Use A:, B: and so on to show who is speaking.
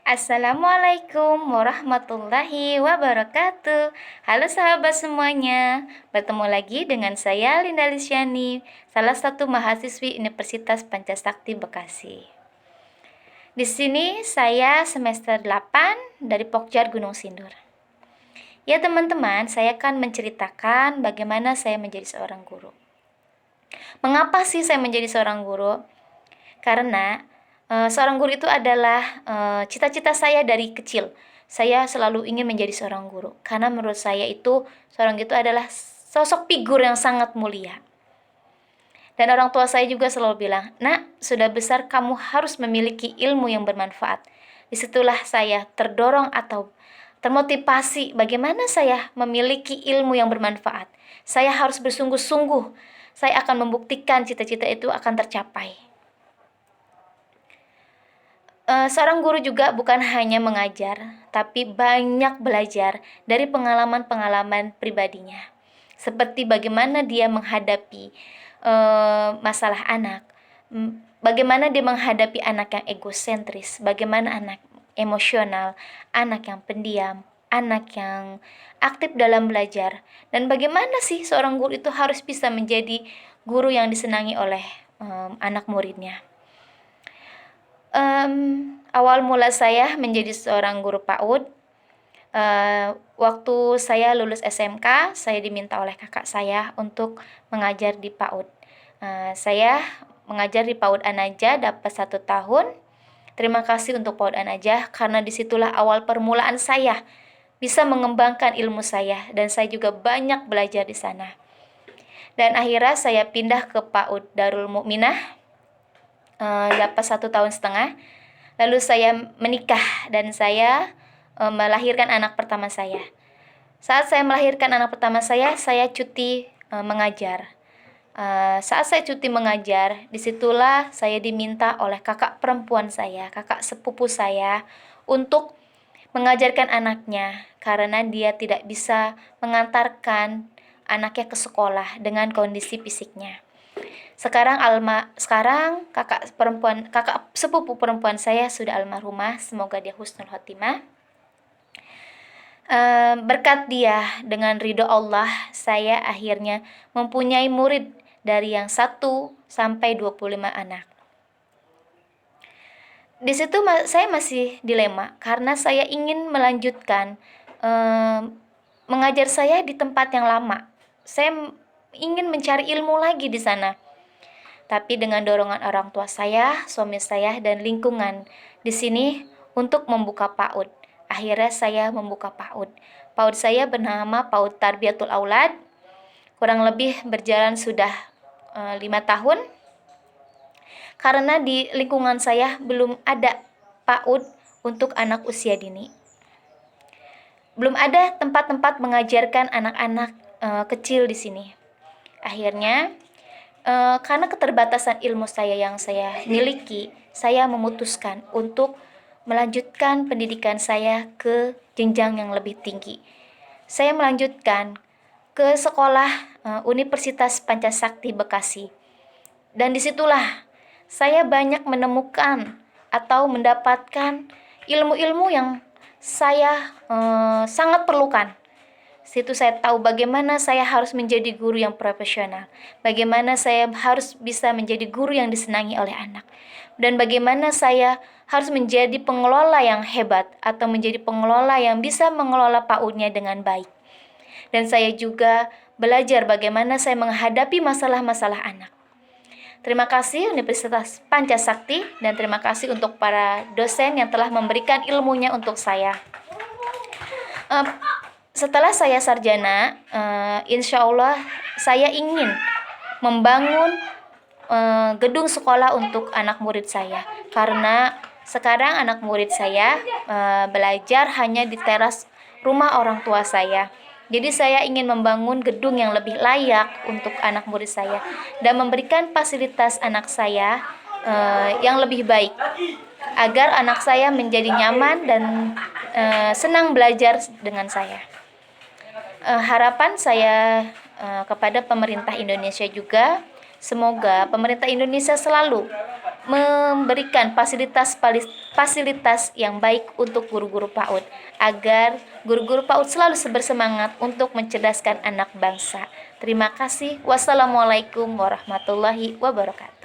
A: Assalamualaikum warahmatullahi wabarakatuh. Halo sahabat semuanya, bertemu lagi dengan saya Linda Lisyani, salah satu mahasiswi Universitas Pancasakti Bekasi. Di sini saya semester 8 dari Pokjar Gunung Sindur. Ya teman-teman, saya akan menceritakan bagaimana saya menjadi seorang guru. Mengapa sih saya menjadi seorang guru? Karena seorang guru itu adalah cita-cita saya dari kecil. Saya selalu ingin menjadi seorang guru. Karena menurut saya itu seorang guru itu adalah sosok figur yang sangat mulia. Dan orang tua saya juga selalu bilang, "Nak, sudah besar kamu harus memiliki ilmu yang bermanfaat." Disitulah saya terdorong atau termotivasi bagaimana saya memiliki ilmu yang bermanfaat. Saya harus bersungguh-sungguh. Saya akan membuktikan cita-cita itu akan tercapai. Seorang guru juga bukan hanya mengajar, tapi banyak belajar dari pengalaman-pengalaman pribadinya. Seperti bagaimana dia menghadapi masalah anak, bagaimana dia menghadapi anak yang egosentris, bagaimana anak emosional, anak yang pendiam, anak yang aktif dalam belajar, dan bagaimana sih seorang guru itu harus bisa menjadi guru yang disenangi oleh anak muridnya. Awal mula saya menjadi seorang guru PAUD, waktu saya lulus SMK, saya diminta oleh kakak saya untuk mengajar di PAUD. Saya mengajar di PAUD Anaja dapat 1 tahun. Terima kasih untuk PAUD Anaja, karena disitulah awal permulaan saya bisa mengembangkan ilmu saya, dan saya juga banyak belajar di sana. Dan akhirnya saya pindah ke PAUD Darul Mukminah, dapat 1,5 tahun. Lalu saya menikah dan saya melahirkan anak pertama saya. Saat saya melahirkan anak pertama saya cuti mengajar. Saat saya cuti mengajar, disitulah saya diminta oleh kakak perempuan saya, kakak sepupu saya, untuk mengajarkan anaknya karena dia tidak bisa mengantarkan anaknya ke sekolah dengan kondisi fisiknya. Sekarang kakak sepupu perempuan saya sudah almarhumah, semoga dia husnul khotimah. Berkat dia, dengan ridho Allah, saya akhirnya mempunyai murid dari yang 1 sampai 25 anak. Di situ saya masih dilema karena saya ingin melanjutkan mengajar saya di tempat yang lama. Saya ingin mencari ilmu lagi di sana. Tapi dengan dorongan orang tua saya, suami saya, dan lingkungan di sini untuk membuka PAUD. Akhirnya saya membuka PAUD. PAUD saya bernama PAUD Tarbiyatul Aulad. Kurang lebih berjalan sudah 5 tahun. Karena di lingkungan saya belum ada PAUD untuk anak usia dini. Belum ada tempat-tempat mengajarkan anak-anak kecil di sini. Akhirnya karena keterbatasan ilmu saya yang saya miliki, saya memutuskan untuk melanjutkan pendidikan saya ke jenjang yang lebih tinggi. Saya melanjutkan ke sekolah Universitas Pancasakti Bekasi. Dan disitulah saya banyak menemukan atau mendapatkan ilmu-ilmu yang saya sangat perlukan. Situ saya tahu bagaimana saya harus menjadi guru yang profesional, bagaimana saya harus bisa menjadi guru yang disenangi oleh anak, dan bagaimana saya harus menjadi pengelola yang hebat atau menjadi pengelola yang bisa mengelola PAUD-nya dengan baik. Dan saya juga belajar bagaimana saya menghadapi masalah-masalah anak. Terima kasih Universitas Pancasakti, dan terima kasih untuk para dosen yang telah memberikan ilmunya untuk saya. Setelah saya sarjana, insya Allah saya ingin membangun gedung sekolah untuk anak murid saya. Karena sekarang anak murid saya belajar hanya di teras rumah orang tua saya. Jadi saya ingin membangun gedung yang lebih layak untuk anak murid saya dan memberikan fasilitas anak saya yang lebih baik, agar anak saya menjadi nyaman dan senang belajar dengan saya. Harapan saya kepada pemerintah Indonesia juga, semoga pemerintah Indonesia selalu memberikan fasilitas yang baik untuk guru-guru PAUD agar guru-guru PAUD selalu bersemangat untuk mencerdaskan anak bangsa. Terima kasih. Wassalamualaikum warahmatullahi wabarakatuh.